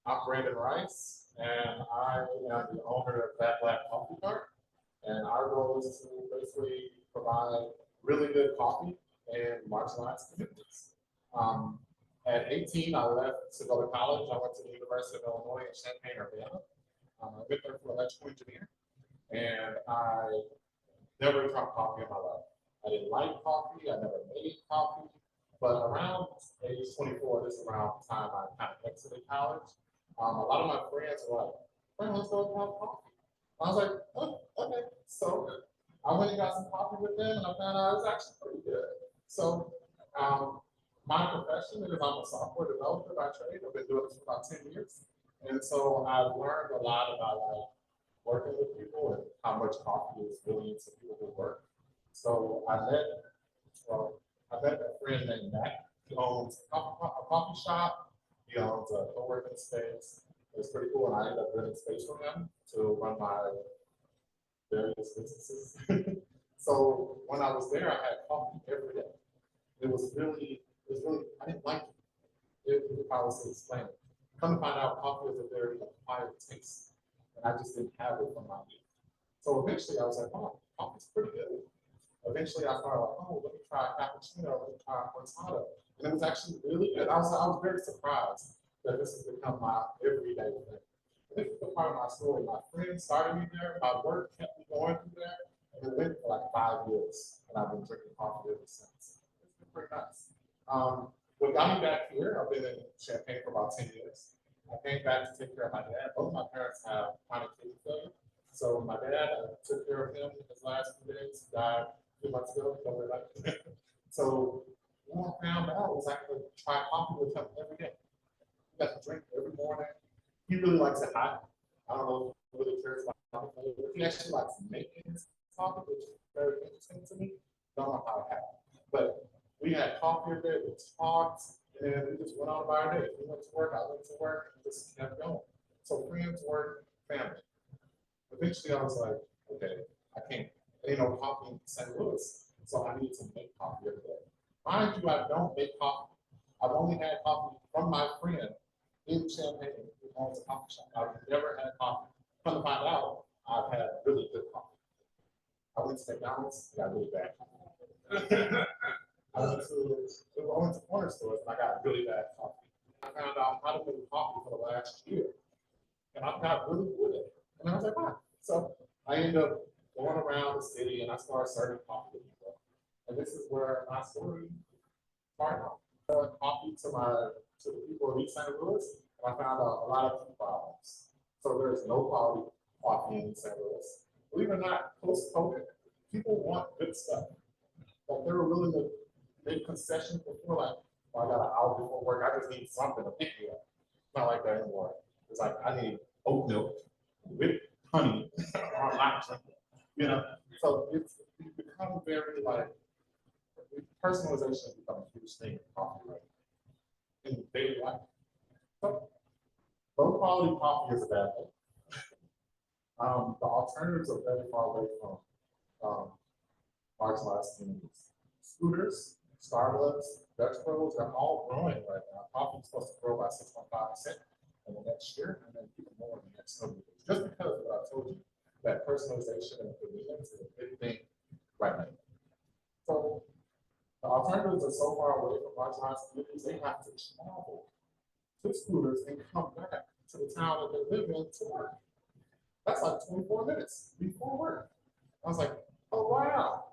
I'm Brandon Rice, and I am the owner of That Black Coffee Cart. And our goal is to basically provide really good coffee and marginalized communities. Um, at 18, I left to go to college. I went to the University of Illinois in Champaign, Urbana. I went there for electrical engineering, and I never drunk coffee in my life. I didn't like coffee. I never made coffee. But around age 24, this is around the time I kind of exited college. A lot of my friends were like, "Friend, let's go have coffee." I was like, "Oh, okay." So I went and got some coffee with them, and I found out it was actually pretty good. So um, my profession is I'm a software developer by trade. I've been doing this for about 10 years. And so I've learned a lot about like working with people and how much coffee is really into people who work. So well, I met a friend named Matt. He owns a coffee shop. He owns a co-working space. It's pretty cool, and I ended up renting space from him to run my various businesses. So when I was there, I had coffee every day. I didn't like if I was to explain it. Come to find out, coffee is a very acquired taste, and I just didn't have it from my youth. So eventually, I was like, "Oh, coffee's pretty good." Eventually, I started like, "Oh, let me try a cappuccino, let me try a cortado," and it was actually really good. I was very surprised that this has become my everyday thing. This is the part of my story. My friends started me there. My work kept me going through there, and it went for like 5 years, and I've been drinking coffee ever since. It's been pretty nice. What got me back here, I've been in Champaign for about 10 years. I came back to take care of my dad. Both my parents have chronic kidney failure. So my dad, I took care of him in his last few days. He died 2 months ago. So what I found out was I could try coffee with him every day. He got to drink every morning. He really likes it hot. I don't know if he really cares about coffee, but he actually likes making his coffee, which is very interesting to me. Don't know how it happened. But we had coffee every day, we talked, and then we just went on about our day. He went to work, I went to work, and just kept going. So friends, work, family. Eventually I was like, okay, I can't, ain't no coffee in St. Louis, so I need to make coffee every day. Mind you, I don't make coffee. I've only had coffee from my friend in Champaign who owns a coffee shop. I've never had coffee. Come to find out, I've had really good coffee. I went to McDonald's, and got really bad coffee. I went to corner stores and I got really bad coffee. I found out how to make coffee for the last year, and I got really good at it. And I was like, wow. So I ended up going around the city and I started serving coffee to people. And this is where my story started out. Coffee to the people of East St. Louis, and I found out a lot of key problems. So there's no quality coffee in East St. Louis. Believe it or not, post-COVID, people want good stuff. Like they were willing to make concessions before, like, oh, I got an hour before work, I just need something to pick me up. Not like that anymore. It's like I need oat milk with honey or hot chocolate, you know. So it's become very like personalization has become a huge thing in coffee right in daily life. So low quality coffee is a bad thing. The alternatives are very far away from um, marginalized communities. Scooters, Starbucks, Dutch Bros, they're all growing right now. Coffee is supposed to grow by 6.5% in the next year, and then even more in the next 30 years. Just because of what I told you, that personalization and convenience is a big thing right now. So the alternatives are so far away from marginalized communities, they have to travel to scooters and come back to the town that they live in to work. That's like 24 minutes before work. I was like, oh wow.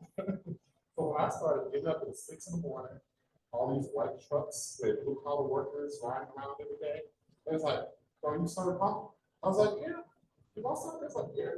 So when I started getting up at 6 in the morning, all these white trucks with blue collar workers riding around every day, it was like, bro, you started coffee? I was like, yeah. You want something? It's like, yeah,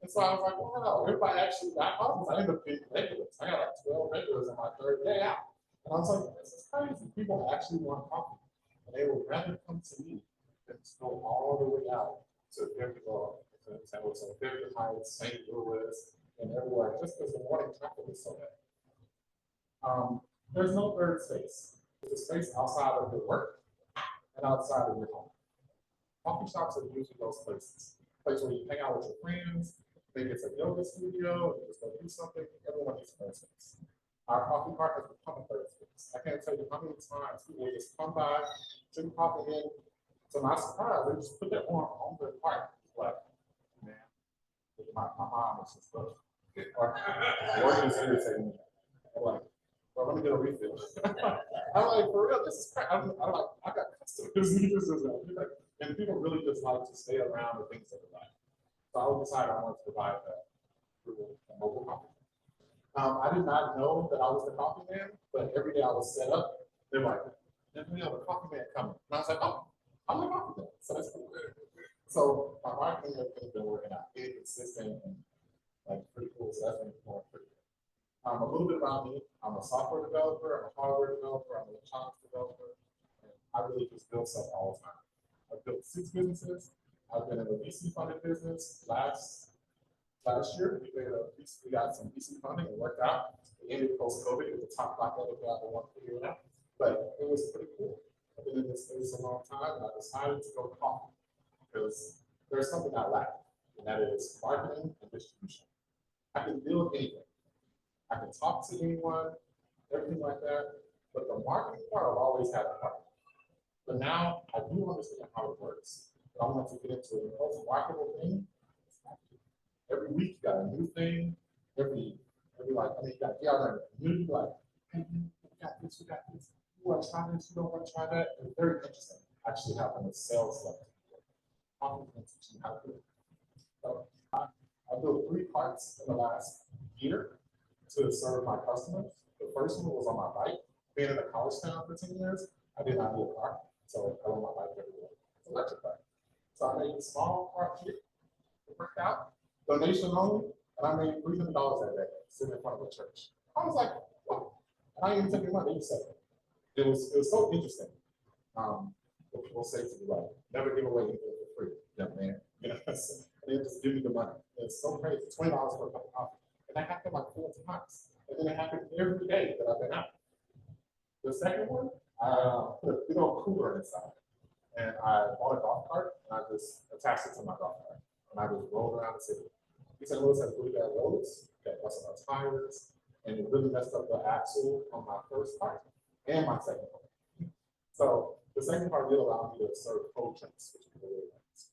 and so I was like, wow, everybody actually got coffees. I ended up getting regulars. I got like 12 regulars in my third day out. And I was like, this is crazy. People actually want coffee. And they would rather come to me than to go all the way out to Fairfield, so Fairfield Heights, St. Louis, and everywhere, just because the morning traffic is so bad. There's no third space. There's a space outside of your work and outside of your home. Coffee shops are usually those places. Place where you hang out with your friends, maybe it's a yoga studio, you just go do something, everyone needs a third space. Our coffee cart has become a third space. I can't tell you how many times people just come by, drink coffee in, To my surprise, they just put that on the cart. Like, man, my mom was just like, work is irritating me. I'm like, well, let me get a refill. I'm like, for real, this is crap. I'm like, I got customers. This is and people really just like to stay around the things that they like. So I decided I wanted to provide that through a mobile coffee. I did not know that I was the coffee man, but every day I was set up, they were like, "Definitely have a coffee man coming." And I was like, "Oh, I'm the coffee man." So that's cool. So my marketing has been working out, being consistent and like pretty cool. So that's been going pretty good. A little bit about me. I'm a software developer, I'm a hardware developer, I'm an electronics developer. And I really just build stuff all the time. I've built 6 businesses. I've been in a VC funded business last year. We got some VC funding. It worked out. It ended post-COVID. It was a top block that we got one figure it out. But it was pretty cool. I've been in this space a long time, and I decided to go coffee because there's something I lack, and that is marketing and distribution. I can build anything. I can talk to anyone, everything like that. But the marketing part, I've always had a part. But now I do understand how it works. But I want to get into it. The most marketable thing, every week you got a new thing. Every like, I mean, you got the community like, hey, we got this, we got this. You want to try this, you don't want to try that. It's very interesting. Actually having a sales level. I'm going to teach you how to do it. So I built 3 carts in the last year to serve my customers. The first one was on my bike. Being in a college town for 10 years, I did not need a car, so I rode my bike everywhere. It's an electric bike. So I made a small cart here. It worked out. Donation only, and I made $300 that day sitting in front of a church. I was like, wow. And I didn't even take any money. It was so interesting. What people say to me, like, never give away anything for free, young man. You know, and they just give me the money. It's so crazy. $20 for a cup of coffee. And that happened like 4 times. And then it happened every day that I've been out. The second one, I put a big old cooler inside. And I bought a golf cart and I just attached it to my golf cart. And I just rolled around the city. These St. Louis has really bad roads, got busted out tires, and it really messed up the axle on my first cart and my second one. So the second part did allow me to serve cold drinks, which is really nice.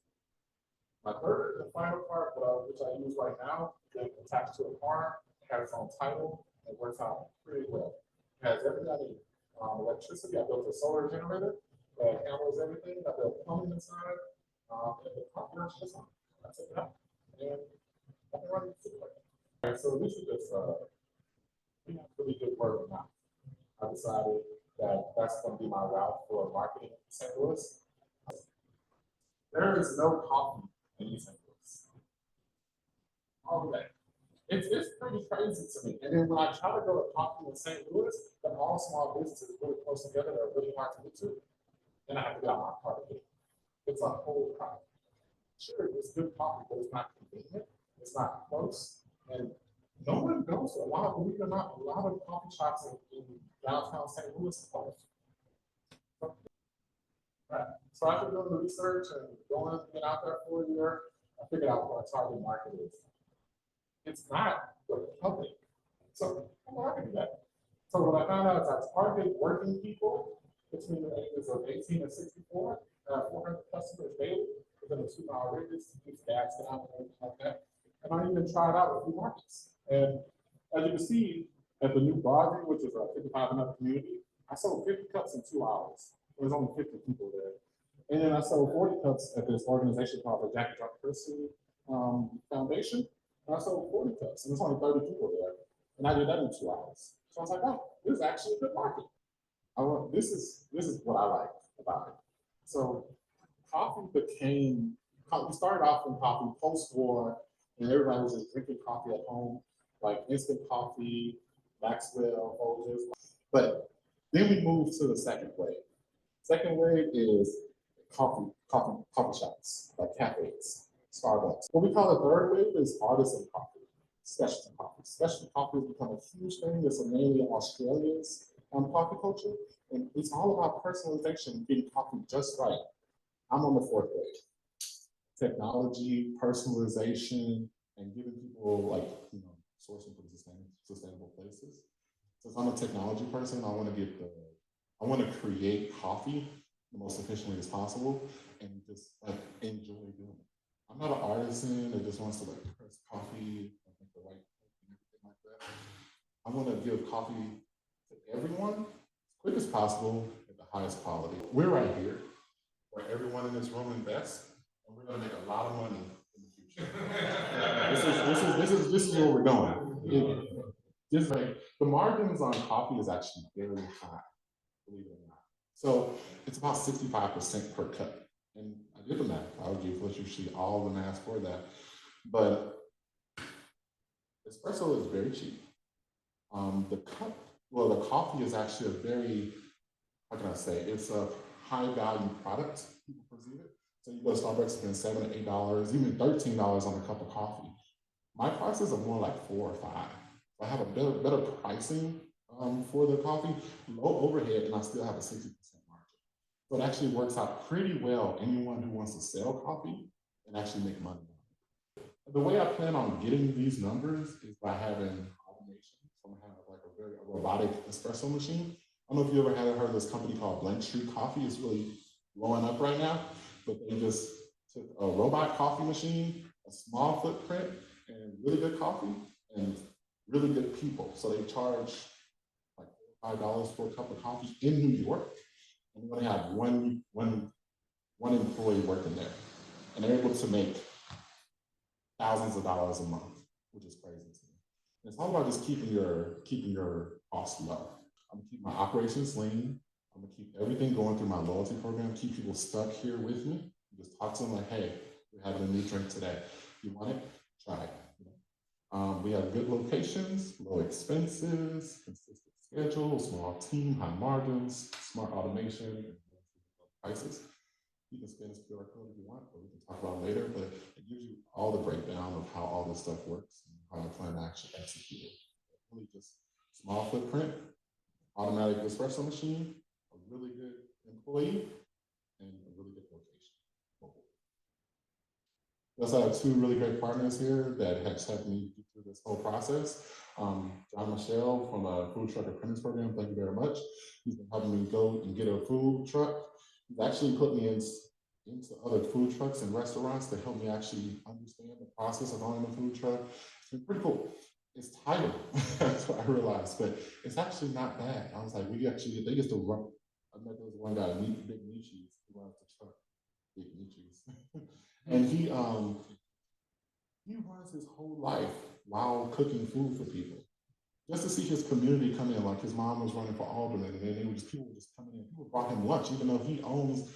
My third and final part, which I use right now, is attached to a car, it has its own title, and it works out pretty well. It has everything I need. Electricity, I built a solar generator that handles everything. I built plumbing inside, and the car works just fine. I took it out, and I've been running it. All right, so this is just we have really good word of mouth. I decided that that's going to be my route for marketing in St. Louis. There is no coffee in St. Louis. All day. It's pretty crazy to me. And then when I try to go to coffee in St. Louis, they're all small businesses really close together that are really hard to get to. Then I have to get out my car to get it. It's a whole problem. Sure, it's good coffee, but it's not convenient. It's not close. And no one goes to a lot, believe it or not, a lot of coffee shops in downtown St. Louis are closed. Right. So after doing the research and going and out there for a year, I figured out what our target market is. It's not the public. So I'm marketing that. So what I found out is I target working people between the ages of 18 and 64, 400 customers daily within a 2-mile radius, use gas down and everything like that. And I even tried out a few markets. And as you can see, at the new Broadway, which is a 55 and up community, I sold 50 cups in 2 hours. There was only 50 people there. And then I sold 40 cups at this organization called the Jackie Drunk Person Foundation. And I sold 40 cups, and there's only 30 people there. And I did that in 2 hours. So I was like, oh, this is actually a good market. This is what I like about it. So coffee became, we started off in coffee post-war, and everybody was just drinking coffee at home, like instant coffee, Maxwell, Folgers. But then we moved to the second wave. Second wave is coffee shops, like cafes, Starbucks. What we call the third wave is artisan coffee, specialty coffee. Specialty coffee has become a huge thing. It's mainly Australia's coffee culture, and it's all about personalization, getting coffee just right. I'm on the fourth wave. Technology, personalization, and giving people sourcing from sustainable places. Since I'm a technology person, I want to create coffee the most efficiently as possible and just like enjoy doing it. I'm not an artisan that just wants to like press coffee and make the right and everything like that. I want to give coffee to everyone as quick as possible at the highest quality. We're right here where everyone in this room invests, and we're going to make a lot of money in the future. This is where we're going. Just like the margins on coffee is actually very high, believe it or not. So it's about 65% per cup. And I did the math. I'll give let you see all the math for that. But espresso is very cheap. The cup, well, the coffee is actually a very, how can I say, it's a high value product. People perceive it. So you go to Starbucks, spend $7 to $8, even $13 on a cup of coffee. My prices are more like 4 or 5. I have a better pricing for the coffee, low overhead, and I still have a 60% margin. So it actually works out pretty well. Anyone who wants to sell coffee and actually make money. The way I plan on getting these numbers is by having automation. So I'm gonna have like a very robotic espresso machine. I don't know if you ever had heard of this company called Blank Street Coffee. It's really blowing up right now, but they just took a robot coffee machine, a small footprint, and really good coffee and really good people. So they charge like $5 for a cup of coffee in New York, and they only have one employee working there, and they're able to make thousands of dollars a month, which is crazy to me. And it's all about just keeping your costs low. I'm gonna keep my operations lean. I'm gonna keep everything going through my loyalty program. Keep people stuck here with me. Just talk to them like, hey, we're having a new drink today. You want it? Try it. We have good locations, low expenses, consistent schedule, small team, high margins, smart automation, and prices. You can scan this QR code if you want, but we can talk about it later. But it gives you all the breakdown of how all this stuff works and how I plan to actually execute it. Really just small footprint, automatic espresso machine, a really good employee, and a really good location. We also have 2 really great partners here that have helped me get through this whole process. John Michelle from a food truck apprentice program, thank you very much. He's been helping me go and get a food truck. He's actually put me into other food trucks and restaurants to help me actually understand the process of owning a food truck. It's been pretty cool. It's tiring, that's what I realized, but it's actually not bad. I was like, they used to run. I met there was one guy, Big Nietzsche's, who runs the truck, Big Nietzsche's. And he runs his whole life while cooking food for people. Just to see his community come in, like his mom was running for alderman, and then people were just coming in. People brought him lunch, even though he owns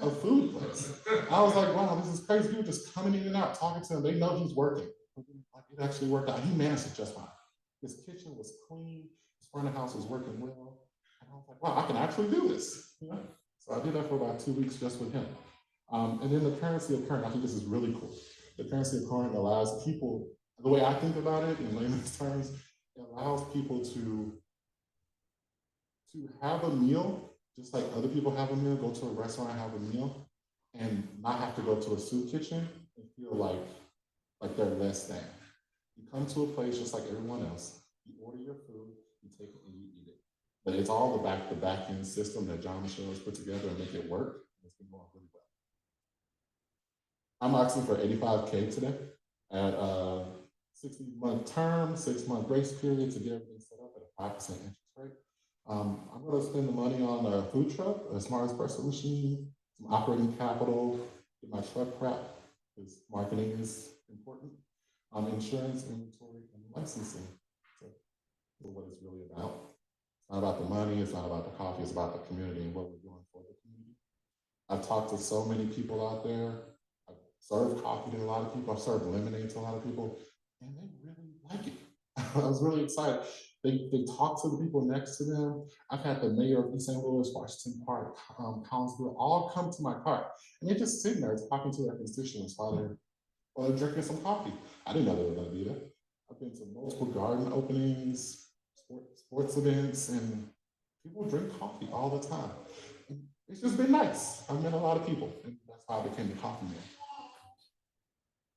a food place. I was like, wow, this is crazy. People just coming in and out, talking to him. They know he's working. Like it actually worked out. He managed it just fine. His kitchen was clean. His front of house was working well. And I was like, wow, I can actually do this. You know? So I did that for about 2 weeks just with him. And then the currency of current, I think this is really cool. The currency of current allows people, the way I think about it in layman's terms, it allows people to have a meal, just like other people have a meal, go to a restaurant and have a meal, and not have to go to a soup kitchen and feel like they're less than. You come to a place just like everyone else, you order your food, you take it and you eat it. But it's all the back end system that John Michelle has put together and make it work. It's been going really well. I'm asking for 85K today at a 60-month term, 6-month grace period to get everything set up at a 5% interest rate. I'm going to spend the money on a food truck, a smart espresso machine, some operating capital, get my truck prepped because marketing is important. Insurance, inventory, and licensing. So what it's really about. It's not about the money, it's not about the coffee, it's about the community and what we're doing for the community. I've talked to so many people out there. I've served coffee to a lot of people. I've served lemonade to a lot of people, and they really like it. I was really excited. They talk to the people next to them. I've had the mayor of East St. Louis, Washington Park, Collinsville, all come to my park, and they're just sitting there talking to their constituents while they're drinking some coffee. I didn't know they were going to be there. I've been to multiple garden openings, sports events, and people drink coffee all the time. It's just been nice. I've met a lot of people, and that's how I became the coffee man.